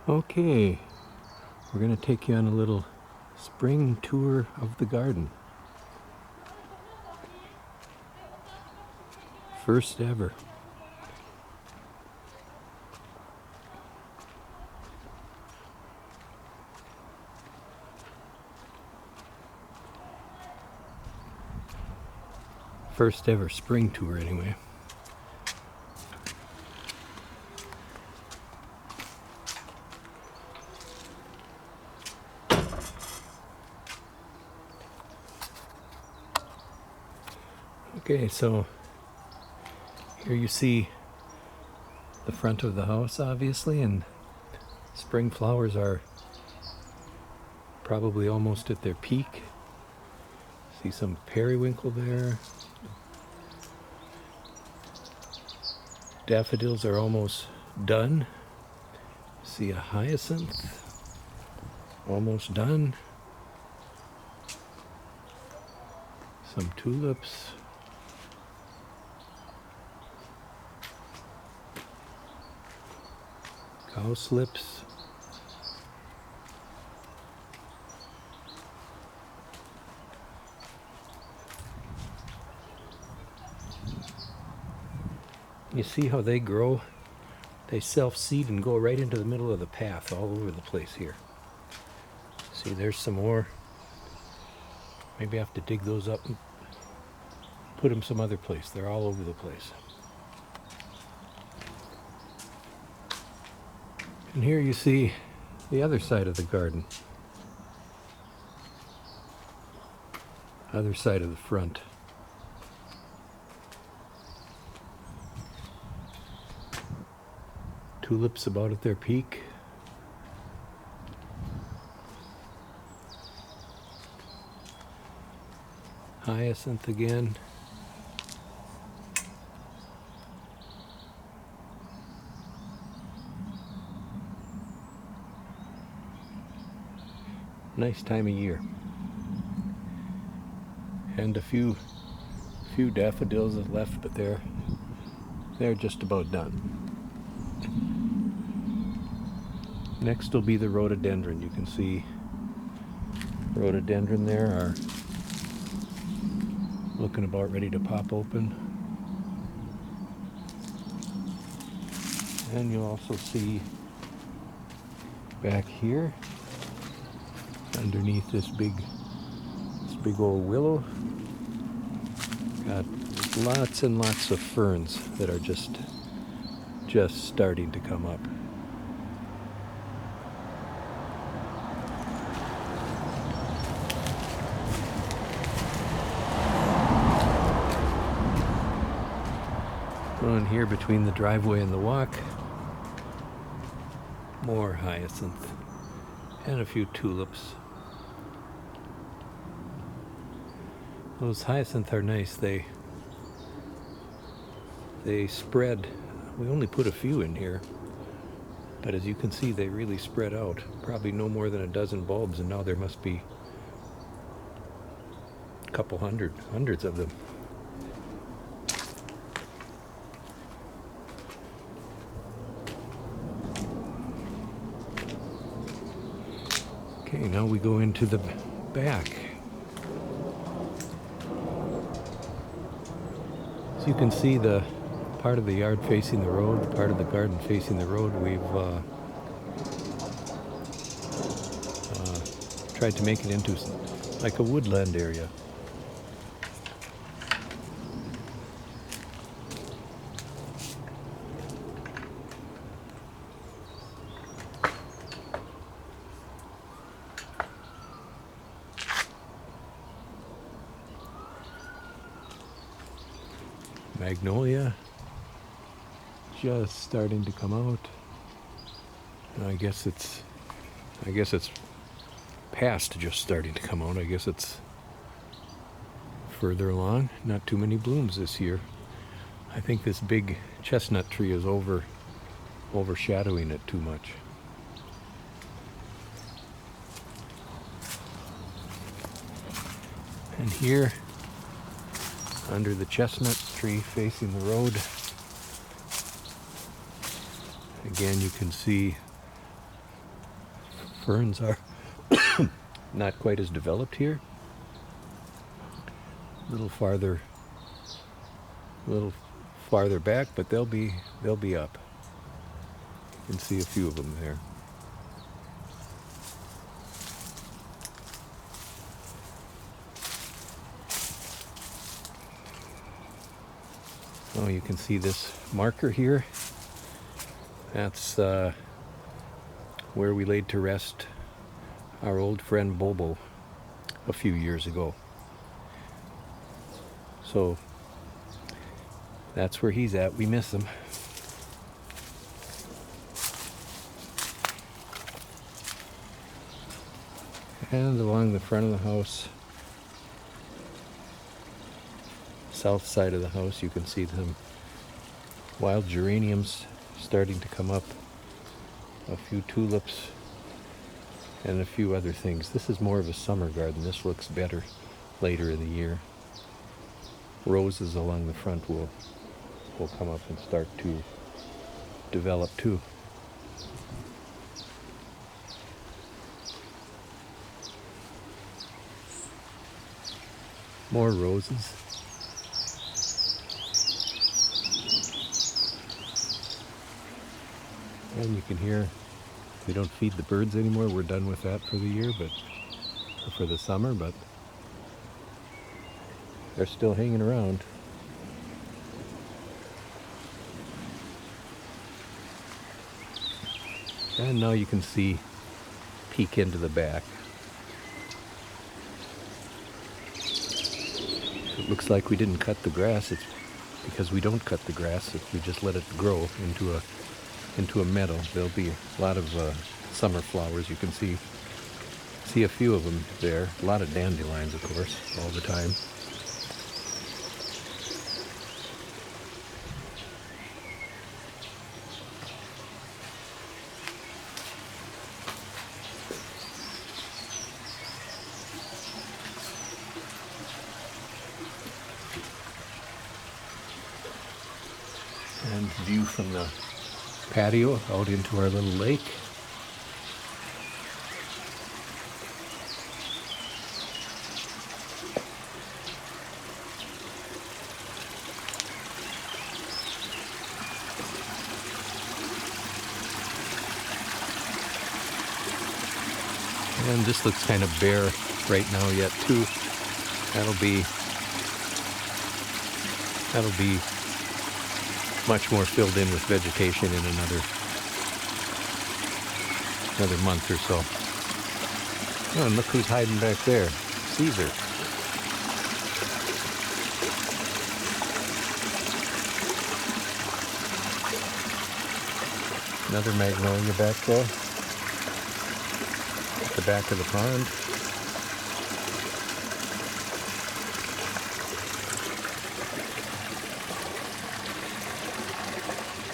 Okay, we're going to take you on a little spring tour of the garden. First ever. First ever spring tour anyway. Okay, so here you see the front of the house, obviously, and spring flowers are probably almost at their peak. See some periwinkle there. Daffodils are almost done. See a hyacinth, almost done. Some tulips. Cowslips. You see how they grow? They self-seed and go right into the middle of the path all over the place here. See, there's some more. Maybe I have to dig those up and put them some other place. They're all over the place. And here you see the other side of the garden. Other side of the front. Tulips about at their peak. Hyacinth again. Nice time of year. And a few daffodils that left, but they're just about done. Next will be the rhododendron. You can see rhododendron there are looking about ready to pop open. And you'll also see back here underneath this big old willow, got lots and lots of ferns that are just starting to come up. On here between the driveway and the walk, more hyacinth and a few tulips. Those hyacinth are nice. They spread. We only put a few in here, but as you can see, they really spread out. Probably no more than a dozen bulbs, and now there must be a couple hundreds of them. Okay, now we go into the back. So you can see the part of the yard facing the road, part of the garden facing the road. We've tried to make it into like a woodland area. Magnolia just starting to come out. I guess it's past just starting to come out. I guess it's further along. Not too many blooms this year. I think this big chestnut tree is overshadowing it too much. And here, under the chestnut tree facing the road, again you can see ferns are not quite as developed here. A little farther back, but they'll be up. You can see a few of them there. Oh, you can see this marker here. That's where we laid to rest our old friend Bobo a few years ago. So that's where he's at. We miss him. And along the front of the house, south side of the house, you can see some wild geraniums starting to come up, a few tulips, and a few other things. This is more of a summer garden. This looks better later in the year. Roses along the front will come up and start to develop too. More roses. And you can hear, we don't feed the birds anymore. We're done with that for the year, or for the summer, but they're still hanging around. And now you can peek into the back. It looks like we didn't cut the grass. It's because we don't cut the grass. If we just let it grow into a meadow, there'll be a lot of summer flowers. You can see a few of them there. A lot of dandelions, of course, all the time. And view from the patio out into our little lake. And this looks kind of bare right now yet too. That'll be much more filled in with vegetation in another month or so. Oh, and look who's hiding back there. Caesar. Another magnolia back there at the back of the pond.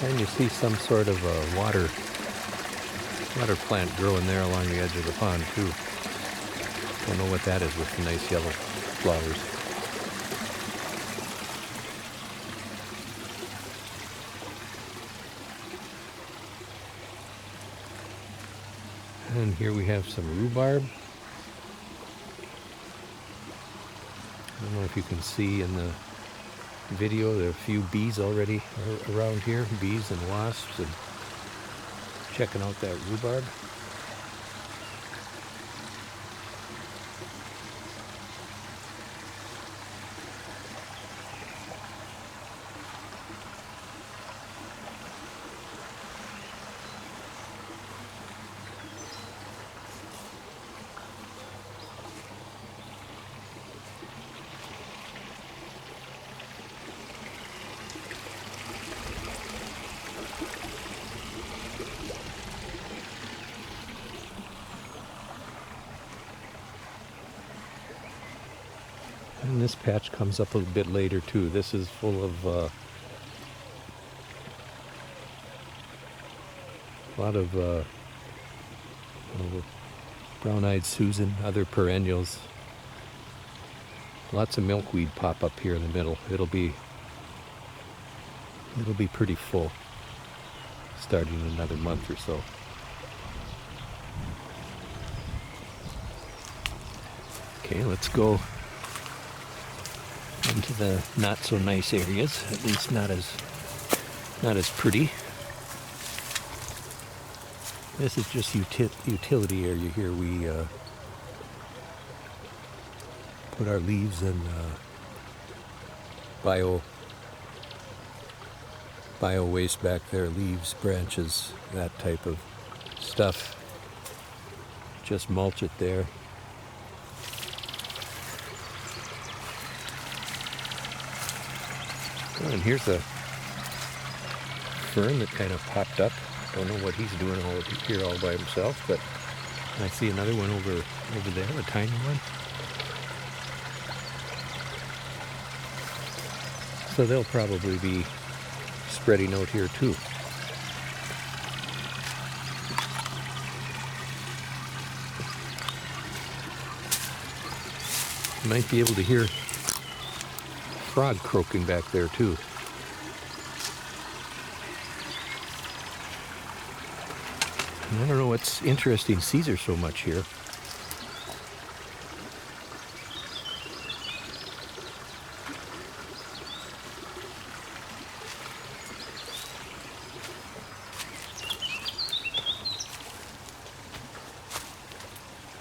And you see some sort of a water plant growing there along the edge of the pond too. Don't know what that is with the nice yellow flowers. And here we have some rhubarb. I don't know if you can see in the video, there are a few bees already around here, bees and wasps, and checking out that rhubarb. And this patch comes up a bit later too. This is full of a lot of brown-eyed Susan, other perennials. Lots of milkweed pop up here in the middle. It'll be pretty full starting in another month or so. Okay, let's go into the not so nice areas, at least not as pretty. This is just utility area here. We put our leaves and bio waste back there, leaves, branches, that type of stuff. Just mulch it there. Oh, and here's a fern that kind of popped up. Don't know what he's doing here all by himself, but I see another one over there, a tiny one. So they'll probably be spreading out here too. You might be able to hear frog croaking back there too. And I don't know what's interesting Caesar so much here.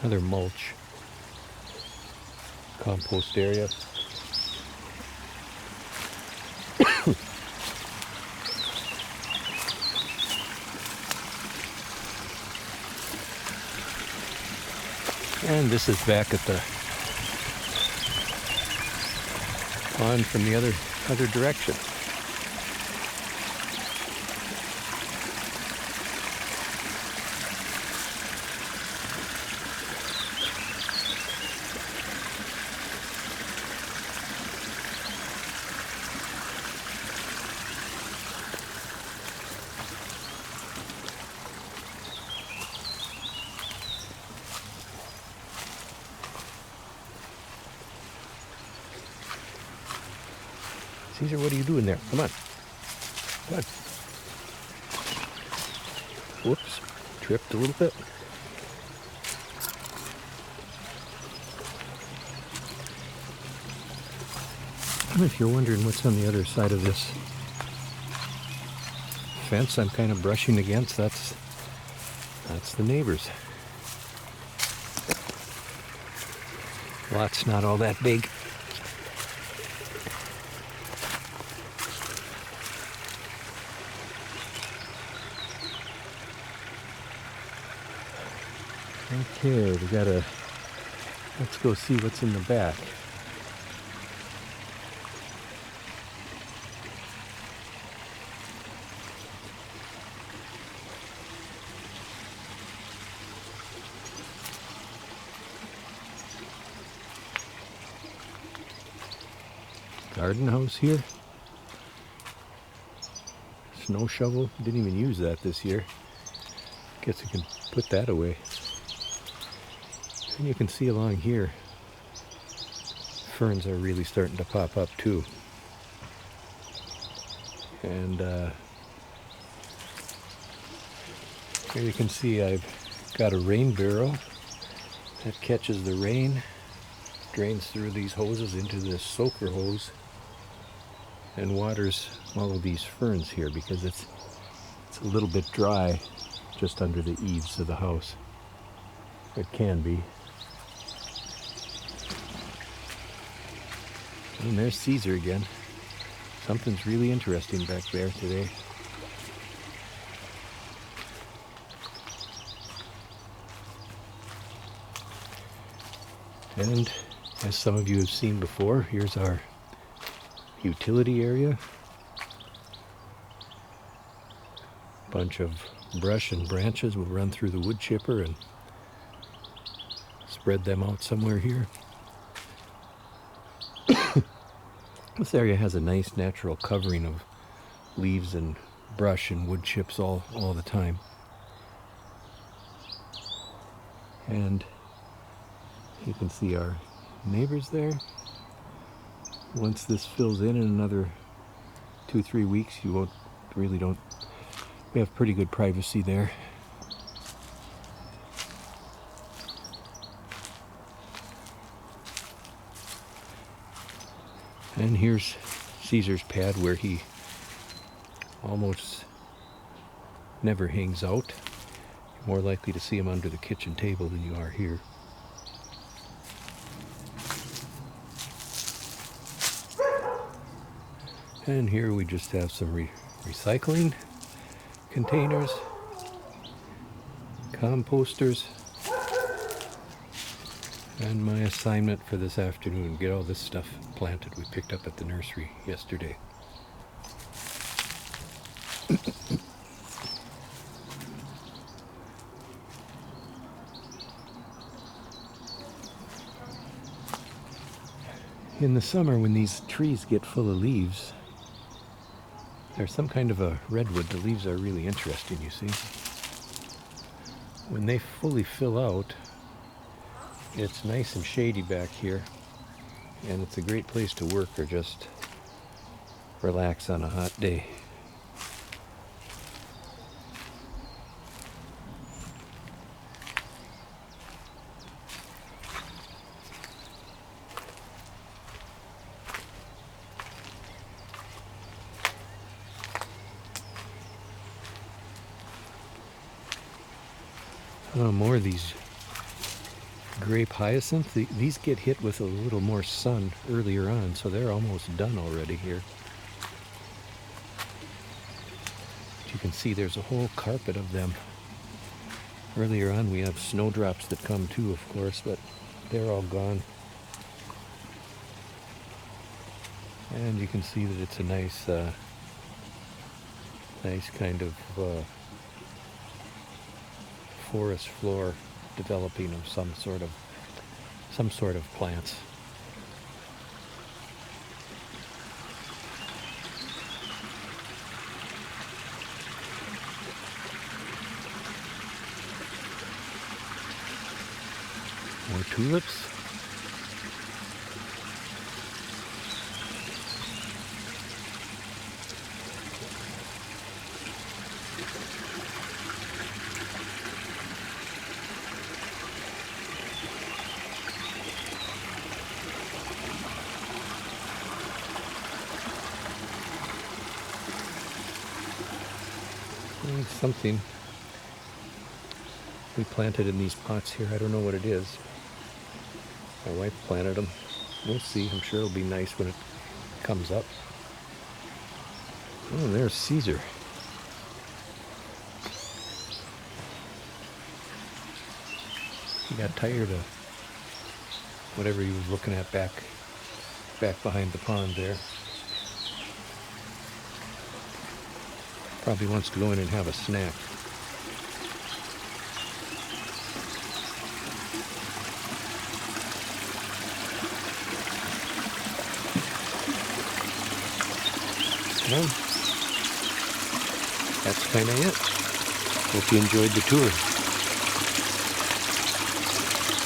Another mulch compost area. And this is back at the pond from the other direction. Caesar, what are you doing there? Come on. Come on. Whoops. Tripped a little bit. And if you're wondering what's on the other side of this fence I'm kind of brushing against, that's the neighbors. Lot's not all that big. Okay, let's go see what's in the back. Garden house here. Snow shovel. Didn't even use that this year. Guess we can put that away. And you can see along here, ferns are really starting to pop up too. And here you can see I've got a rain barrel that catches the rain, drains through these hoses into this soaker hose, and waters all of these ferns here because it's a little bit dry just under the eaves of the house. It can be. And there's Caesar again. Something's really interesting back there today. And as some of you have seen before, here's our utility area. Bunch of brush and branches will run through the wood chipper and spread them out somewhere here. This area has a nice natural covering of leaves and brush and wood chips all the time. And you can see our neighbors there. Once this fills in another 2-3 weeks, we have pretty good privacy there. And here's Caesar's pad where he almost never hangs out. You're more likely to see him under the kitchen table than you are here. And here we just have some recycling containers, composters, and my assignment for this afternoon, get all this stuff planted we picked up at the nursery yesterday. In the summer, when these trees get full of leaves, there's some kind of a redwood. The leaves are really interesting, you see. When they fully fill out, it's nice and shady back here, and it's a great place to work or just relax on a hot day. More of these Grape Hyacinth. These get hit with a little more sun earlier on, so they're almost done already here. But you can see there's a whole carpet of them. Earlier on we have snowdrops that come too, of course, but they're all gone. And you can see that it's a nice kind of forest floor developing of some sort of plants. More tulips. Something we planted in these pots here. I don't know what it is. My wife planted them. We'll see. I'm sure it'll be nice when it comes up. Oh, there's Caesar. He got tired of whatever he was looking at back behind the pond there. Probably wants to go in and have a snack. Well, that's kind of it. Hope you enjoyed the tour.